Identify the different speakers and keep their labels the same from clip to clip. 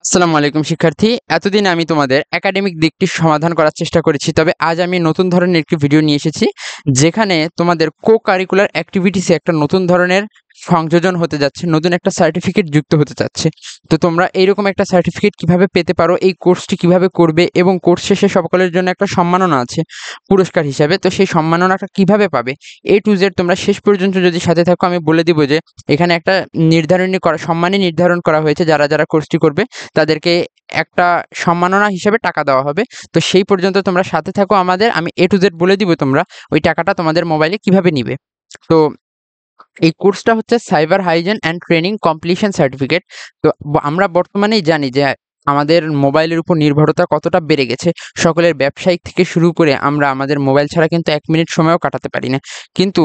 Speaker 1: আসসালামু আলাইকুম শিক্ষার্থী। এতদিন আমি তোমাদের একাডেমিক দিকটি সমাধান করার চেষ্টা করেছি। তবে আজ আমি নতুন ধরনের একটি ভিডিও নিয়ে এসেছি, যেখানে তোমাদের কো-কারিকুলার অ্যাক্টিভিটিসে একটা নতুন ধরনের সংযোজন হতে যাচ্ছে, নতুন একটা সার্টিফিকেট যুক্ত হতে যাচ্ছে। তো তোমরা এইরকম একটা সার্টিফিকেট কিভাবে পেতে পারো, এই কোর্সটি কিভাবে করবে এবং কোর্স শেষে সকলের জন্য একটা সম্মাননা আছে পুরস্কার হিসাবে। তো সেই সম্মাননাটা কিভাবে পাবে, A to Z তোমরা শেষ পর্যন্ত যদি সাথে থাকো, আমি বলে দিব যে এখানে একটা সম্মানী নির্ধারণ করা হয়েছে। যারা যারা কোর্সটি করবে তাদেরকে একটা সম্মাননা হিসেবে টাকা দেওয়া হবে। তো সেই পর্যন্ত তোমরা সাথে থাকো আমাদের। আমি A to Z বলে দিব তোমরা ওই টাকাটা তোমাদের মোবাইলে কিভাবে নিবে। তো এই কোর্সটা হচ্ছে cyber hygiene and training completion certificate. তো আমরা বর্তমানেই জানি যে আমাদের মোবাইলের উপর নির্ভরতা কতটা বেড়ে গেছে। সকলের ব্যবসায়িক থেকে শুরু করে আমরা আমাদের মোবাইল ছাড়া কিন্তু 1 মিনিট সময়ও কাটাতে পারি না। কিন্তু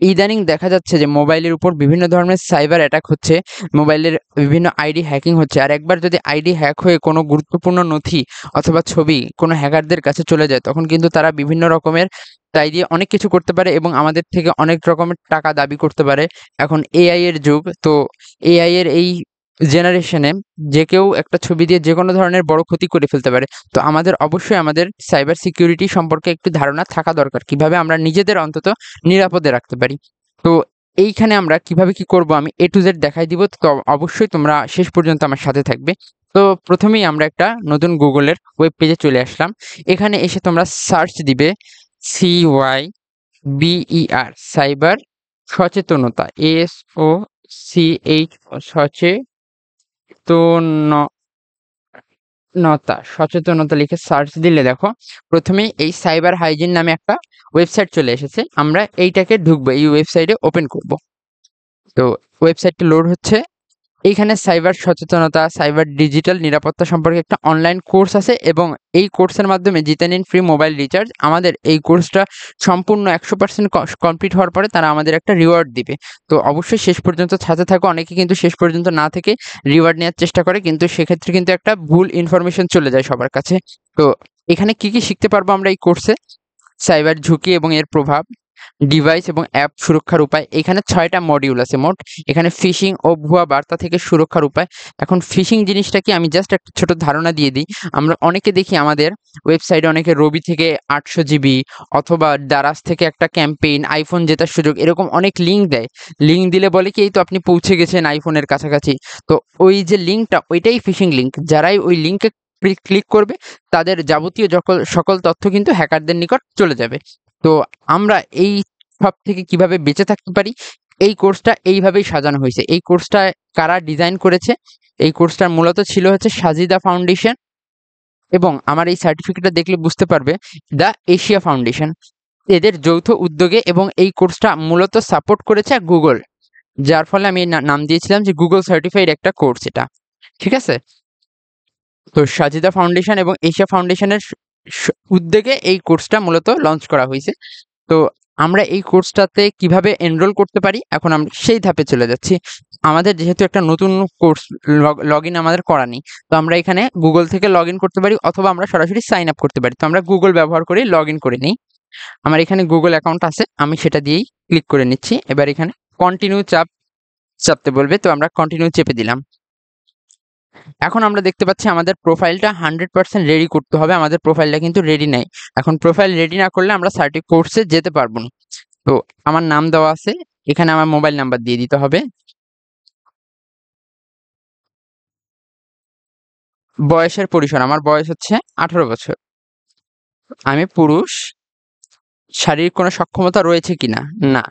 Speaker 1: ইদানিং দেখা যাচ্ছে যে মোবাইলের উপর বিভিন্ন ধরনের সাইবার অ্যাটাক হচ্ছে, মোবাইলের বিভিন্ন আইডি হ্যাকিং হচ্ছে। আর একবার যদি আইডি হ্যাক হয়ে কোনো গুরুত্বপূর্ণ নথি অথবা ছবি কোনো হ্যাকারদের কাছে চলে যায়, তখন কিন্তু তারা বিভিন্ন রকমের তাই দিয়ে অনেক কিছু করতে পারে এবং আমাদের থেকে অনেক রকমের টাকা দাবি করতে পারে। এখন এআই এর যুগ, তো এআই এর এই জেনারেশনে যে কেউ একটা ছবি দিয়ে যেকোনো ধরনের বড় ক্ষতি করে ফেলতে পারে। তো আমাদের অবশ্যই আমাদের সাইবার সিকিউরিটি সম্পর্কে একটু ধারণা থাকা দরকার, কিভাবে আমরা নিজেদের অন্তত নিরাপদে রাখতে পারি। তো এইখানে আমরা কিভাবে কি করব আমি A to Z দেখাই দিব। তো অবশ্যই তোমরা শেষ পর্যন্ত আমার সাথে থাকবে। তো প্রথমেই আমরা একটা নতুন গুগলের ওয়েব পেজে চলে আসলাম। এখানে এসে তোমরা সার্চ দিবে CYBER, সাইবার সচেতনতা, SOCH, সচেতনতা লিখে সার্চ দিলে দেখো প্রথমেই এই সাইবার হাইজিন নামে একটা ওয়েবসাইট চলে এসেছে। আমরা এইটাকে ঢুকবো, এই ওয়েবসাইটে ওপেন করব। তো ওয়েবসাইটটা লোড হচ্ছে। এইখানে সাইবার সচেতনতা, সাইবার ডিজিটাল নিরাপত্তা সম্পর্কে একটা অনলাইন কোর্স আছে এবং এই কোর্সের মাধ্যমে জিতে নিন ফ্রি মোবাইল রিচার্জ। আমাদের এই কোর্সটা সম্পূর্ণ 100% কমপ্লিট হওয়ার পরে তারা আমাদের একটা রিওয়ার্ড দিবে। তো অবশ্যই শেষ পর্যন্ত সাথে থাকো। অনেকে কিন্তু শেষ পর্যন্ত না থেকে রিওয়ার্ড নেওয়ার চেষ্টা করে, কিন্তু সেক্ষেত্রে কিন্তু একটা ভুল ইনফরমেশন চলে যায় সবার কাছে। তো এখানে কি কি শিখতে পারবো আমরা এই কোর্সে? সাইবার ঝুঁকি এবং এর প্রভাব, ডিভাইস এবং অ্যাপ সুরক্ষার উপায়। এখানে 6টা মডিউল আছে মোট। এখানে ফিশিং ও ভুয়া বার্তা থেকে সুরক্ষার উপায়। এখন ফিশিং জিনিসটা কি, আমি জাস্ট একটা ছোট ধারণা দিয়ে দিই। আমরা অনেকে দেখি আমাদের ওয়েবসাইটে অনেকে রবি থেকে 800 জিবি অথবা দারাজ থেকে একটা ক্যাম্পেইন, আইফোন জেতার সুযোগ, এরকম অনেক লিঙ্ক দেয়। লিঙ্ক দিলে বলে কি এই তো আপনি পৌঁছে গেছেন আইফোনের কাছাকাছি। তো ওই যে লিঙ্কটা, ওইটাই ফিশিং লিঙ্ক। যারাই ওই লিঙ্কে ক্লিক করবে তাদের যাবতীয় সকল তথ্য কিন্তু হ্যাকারদের নিকট চলে যাবে। তো আমরা এই সব থেকে কিভাবে বেঁচে থাকতে পারি, এই কোর্সটা এইভাবেই সাজানো হয়েছে। এই কোর্সটা কারা ডিজাইন করেছে? এই কোর্সটার মূলত ছিল হচ্ছে সাজিদা ফাউন্ডেশন, এবং আমার এই সার্টিফিকেটটা দেখলে বুঝতে পারবে দ্য এশিয়া ফাউন্ডেশন, এদের যৌথ উদ্যোগে। এবং এই কোর্সটা মূলত সাপোর্ট করেছে গুগল, যার ফলে আমি নাম দিয়েছিলাম যে গুগল সার্টিফাইড একটা কোর্স এটা। ঠিক আছে? তো সাজিদা ফাউন্ডেশন এবং এশিয়া ফাউন্ডেশনের উদ্যোগে এই কোর্সটা মূলত লঞ্চ করা হয়েছে। তো আমরা এই কোর্সটাতে কিভাবে এনরোল করতে পারি, এখন আমরা সেই ধাপে চলে যাচ্ছি। আমাদের যেহেতু একটা নতুন কোর্স লগ ইন আমাদের করা নেই, তো আমরা এখানে গুগল থেকে লগ ইন করতে পারি অথবা আমরা সরাসরি সাইন আপ করতে পারি। তো আমরা গুগল ব্যবহার করে লগ ইন করে নিই। আমার এখানে গুগল অ্যাকাউন্ট আছে, আমি সেটা দিয়েই ক্লিক করে নিচ্ছি। এবার এখানে কন্টিনিউ চাপতে বলবে, তো আমরা কন্টিনিউ চেপে দিলাম। এখন আমরা দেখতে পাচ্ছি আমাদের প্রোফাইলটা 100% রেডি করতে হবে। আমাদের প্রোফাইলটা কিন্তু রেডি নেই। এখন প্রোফাইল রেডি না করলে আমরা কোর্সে যেতে পারবো না। তো আমার নাম দেওয়া আছে, এখানে আমার মোবাইল নাম্বার দিয়ে দিতে হবে। বয়সের পরিসর, আমার বয়স হচ্ছে 18 বছর। আমি পুরুষ। শারীরিক কোনো সক্ষমতা রয়েছে কিনা? না।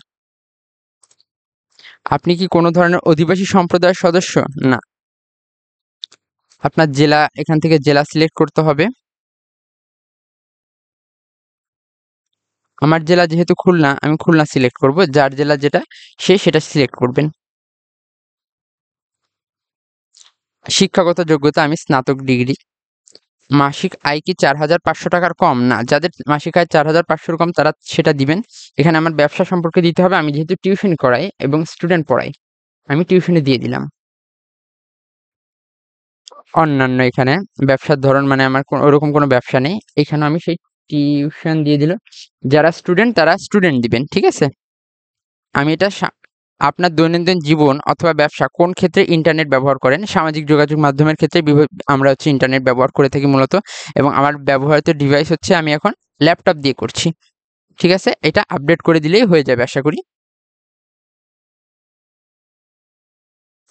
Speaker 1: আপনি কি কোনো ধরনের অধিবাসী সম্প্রদায়ের সদস্য? না। আপনার জেলা, এখান থেকে জেলা সিলেক্ট করতে হবে। আমার জেলা যেহেতু খুলনা, আমি খুলনা সিলেক্ট করব। যার জেলা যেটা সেটা সিলেক্ট করবেন। শিক্ষাগত যোগ্যতা, আমি স্নাতক ডিগ্রি। মাসিক আয় কি 4,500 টাকার কম? না। যাদের মাসিক আয় 4,500 কম তারা সেটা দিবেন। এখানে আমার ব্যবসা সম্পর্কে দিতে হবে। আমি যেহেতু টিউশন করাই এবং স্টুডেন্ট পড়াই, আমি টিউশনে দিয়ে দিলাম। অন্যান্য, এখানে ব্যবসার ধরন মানে আমার ওরকম কোনো ব্যবসা নেই। এখানে আমি সেই টিউশন দিয়ে দিলাম। যারা স্টুডেন্ট তারা স্টুডেন্ট দিবেন। ঠিক আছে? আমি এটা আপনার দৈনন্দিন জীবন অথবা ব্যবসা কোন ক্ষেত্রে ইন্টারনেট ব্যবহার করেন? সামাজিক যোগাযোগ মাধ্যমের ক্ষেত্রে আমরা হচ্ছে ইন্টারনেট ব্যবহার করে থাকি মূলত, এবং আমার ব্যবহৃত ডিভাইস হচ্ছে আমি এখন ল্যাপটপ দিয়ে করছি। ঠিক আছে? এটা আপডেট করে দিলেই হয়ে যাবে আশা করি।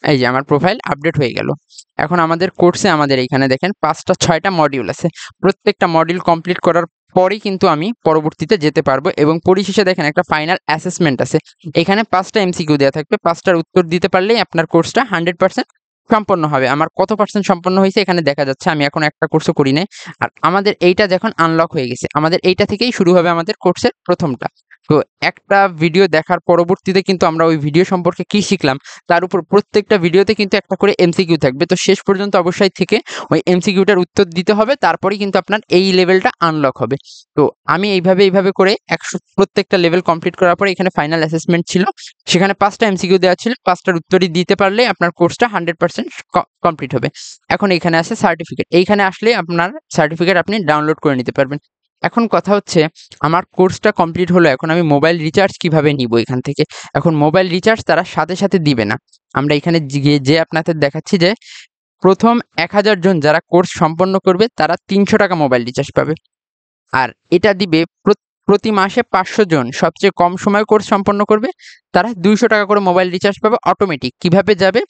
Speaker 1: এই যে আমার প্রোফাইল আপডেট হয়ে গেল। এখন আমাদের কোর্সে আমাদের এইখানে দেখেন ৫টা ৬টা মডিউল আছে। প্রত্যেকটা মডিউল কমপ্লিট করার পরেই কিন্তু আমি পরবর্তীতে যেতে পারবো, এবং পরিশেষে দেখেন একটা ফাইনাল অ্যাসেসমেন্ট আছে। এখানে ৫টা এমসিকিউ দেয়া থাকবে। ৫টার উত্তর দিতে পারলেই আপনার কোর্সটা 100% সম্পন্ন হবে। আমার কত পার্সেন্ট সম্পন্ন হইছে এখানে দেখা যাচ্ছে। আমি এখন একটা কোর্সও করি নাই। আর আমাদের এইটা যখন আনলক হয়ে গেছে, আমাদের এইটা থেকেই শুরু হবে আমাদের কোর্সের ১ম টা। তো একটা ভিডিও দেখার পরবর্তীতে কিন্তু আমরা ওই ভিডিও সম্পর্কে কি শিখলাম তার উপর প্রত্যেকটা ভিডিওতে কিন্তু একটা করে এমসিকিউ থাকবে। তো শেষ পর্যন্ত অবশ্যই থেকে ওই এমসিকিউটার উত্তর দিতে হবে। তারপরেই কিন্তু আপনার এই লেভেলটা আনলক হবে। তো আমি এইভাবে করে প্রত্যেকটা লেভেল কমপ্লিট করার পরে এখানে ফাইনাল অ্যাসেসমেন্ট ছিল। সেখানে ৫টা এমসিকিউ দেওয়া ছিল। ৫টার উত্তরই দিতে পারলে আপনার কোর্সটা 100% কমপ্লিট হবে। এখন এইখানে আছে সার্টিফিকেট। এইখানে আসলে আপনার সার্টিফিকেট আপনি ডাউনলোড করে নিতে পারবেন। এখন কথা হচ্ছে আমার কোর্সটা কমপ্লিট হলো। এখন আমি মোবাইল রিচার্জ কিভাবে নিবো এখান থেকে? এখন মোবাইল রিচার্জ তারা সাথে দিবে না। আমরা এখানে গিয়ে যে আপনাদের দেখাচ্ছি যে ১ম ১,০০০ জন যারা কোর্স সম্পন্ন করবে তারা ৳৩০০ মোবাইল রিচার্জ পাবে। আর এটা দিবে প্রতি মাসে ৫০০ জন সবচেয়ে কম সময়ে কোর্স সম্পন্ন করবে, তারা ৳২০০ করে মোবাইল রিচার্জ পাবে অটোমেটিক। কিভাবে যাবে?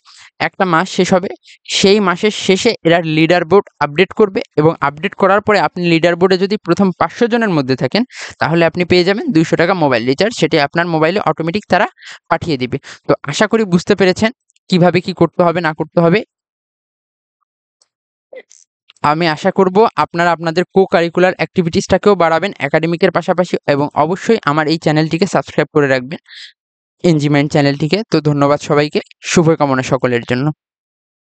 Speaker 1: একটা মাস শেষ হবে, সেই মাসের শেষে এরা লিডার বোর্ড আপডেট করবে, এবং আপডেট করার পরে আপনি লিডার বোর্ডে যদি প্রথম ৫০০ জনের মধ্যে থাকেন, তাহলে আপনি পেয়ে যাবেন ৳২০০ মোবাইল রিচার্জ। সেটি আপনার মোবাইলে অটোমেটিক তারা পাঠিয়ে দিবে। তো আশা করি বুঝতে পেরেছেন কিভাবে কি করতে হবে না করতে হবে। আমি আশা করব আপনারা আপনাদের কো-কারিকুলার অ্যাক্টিভিটিসটাকেও বাড়াবেন একাডেমিকের পাশাপাশি, এবং অবশ্যই আমার এই চ্যানেলটিকে সাবস্ক্রাইব করে রাখবেন, এনজি মাইন্ড চ্যানেলটিকে। তো ধন্যবাদ সবাইকে। শুভকামনা সকলের জন্য।